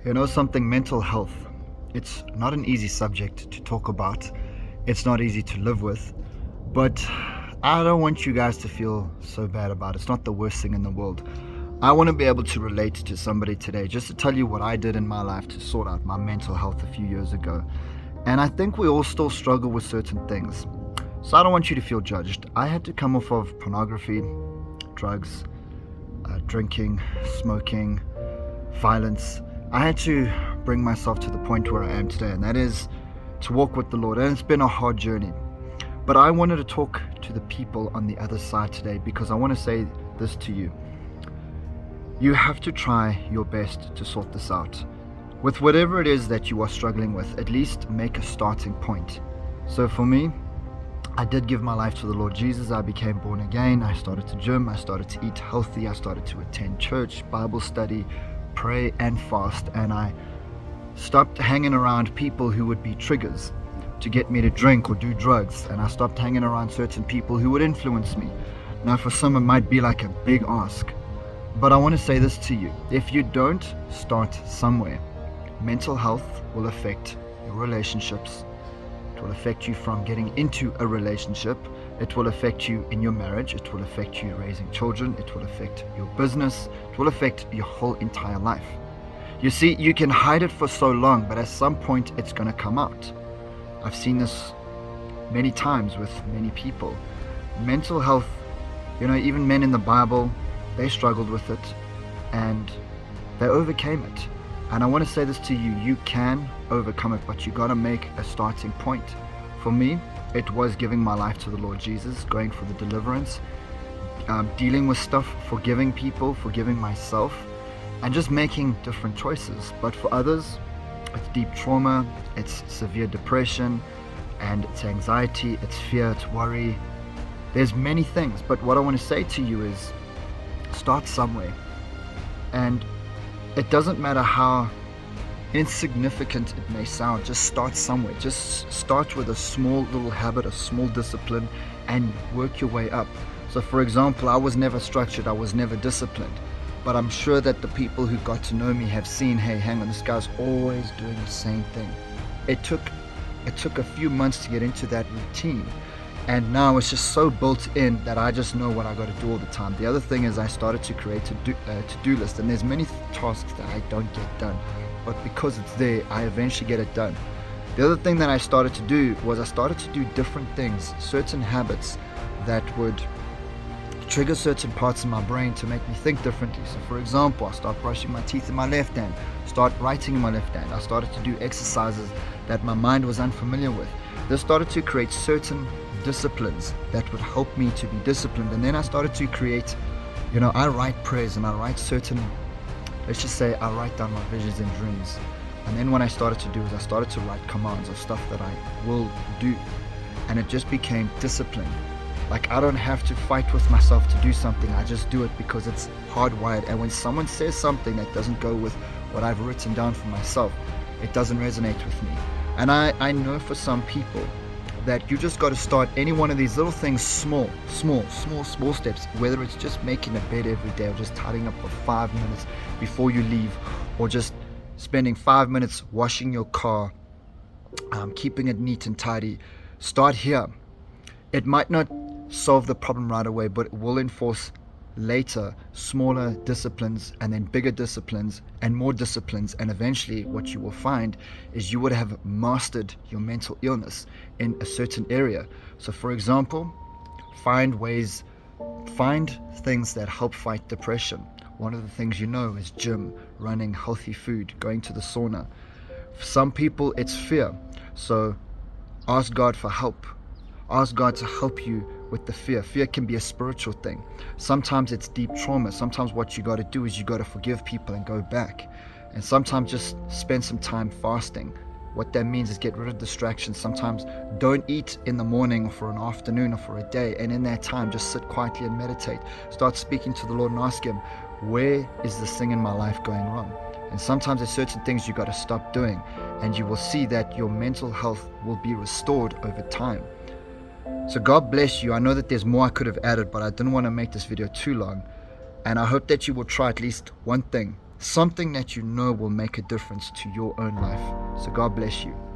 You know something, mental health, it's not an easy subject to talk about. It's not easy to live with, but I don't want you guys to feel so bad about it. It's not the worst thing in the world. I want to be able to relate to somebody today, just to tell you what I did in my life to sort out my mental health a few years ago. And I think we all still struggle with certain things. So I don't want you to feel judged. I had to come off of pornography, drugs, drinking, smoking, violence. I had to bring myself to the point where I am today, and that is to walk with the Lord. And it's been a hard journey. But I wanted to talk to the people on the other side today because I want to say this to you. You have to try your best to sort this out. With whatever it is that you are struggling with, at least make a starting point. So for me, I did give my life to the Lord Jesus. I became born again. I started to gym. I started to eat healthy. I started to attend church, Bible study, pray and fast, and I stopped hanging around people who would be triggers to get me to drink or do drugs, and I stopped hanging around certain people who would influence me. Now for some it might be like a big ask, but I want to say this to you: if you don't start somewhere, mental health will affect your relationships. It will affect you from getting into a relationship. It will affect you in your marriage. It will affect you raising children. It will affect your business. It will affect your whole entire life. You see, you can hide it for so long, but at some point it's going to come out. I've seen this many times with many people. Mental health, even men in the Bible, they struggled with it and they overcame it. And I want to say this to you: you can overcome it, but you got to make a starting point. For me, it was giving my life to the Lord Jesus, going for the deliverance, dealing with stuff, forgiving people, forgiving myself, and just making different choices. But for others, it's deep trauma, it's severe depression, and it's anxiety, it's fear, it's worry. There's many things, but what I want to say to you is start somewhere. And it doesn't matter how insignificant it may sound, just start somewhere. Just start with a small little habit, a small discipline, and work your way up. So for example, I was never structured, I was never disciplined, but I'm sure that the people who got to know me have seen, hey, hang on, this guy's always doing the same thing. It took a few months to get into that routine, and now it's just so built in that I just know what I got to do all the time. The other thing is I started to create a to-do list, and there's many tasks that I don't get done, but because it's there, I eventually get it done. The other thing that I started to do was I started to do different things, certain habits that would trigger certain parts of my brain to make me think differently. So for example, I start brushing my teeth in my left hand, start writing in my left hand. I started to do exercises that my mind was unfamiliar with. This started to create certain disciplines that would help me to be disciplined. And then I started to create, I write prayers and I write certain, let's just say I write down my visions and dreams. And then what I started to do is I started to write commands of stuff that I will do. And it just became discipline. Like, I don't have to fight with myself to do something. I just do it because it's hardwired. And when someone says something that doesn't go with what I've written down for myself, it doesn't resonate with me. And I know for some people that you just got to start any one of these little things small steps, whether it's just making a bed every day or just tidying up for 5 minutes before you leave, or just spending 5 minutes washing your car, keeping it neat and tidy. Start here. It might not solve the problem right away, but it will enforce later smaller disciplines, and then bigger disciplines and more disciplines, and eventually what you will find is you would have mastered your mental illness in a certain area. So for example, find things that help fight depression. One of the things is gym, running, healthy food, going to the sauna. For some people it's fear, so ask God for help. Ask God to help you with the fear. Fear can be a spiritual thing. Sometimes it's deep trauma. Sometimes what you got to do is you got to forgive people and go back. And sometimes just spend some time fasting. What that means is get rid of distractions. Sometimes don't eat in the morning or for an afternoon or for a day. And in that time, just sit quietly and meditate. Start speaking to the Lord and ask Him, where is this thing in my life going wrong? And sometimes there's certain things you got to stop doing. And you will see that your mental health will be restored over time. So God bless you. I know that there's more I could have added, but I didn't want to make this video too long. And I hope that you will try at least one thing something that you know will make a difference to your own life. So God bless you.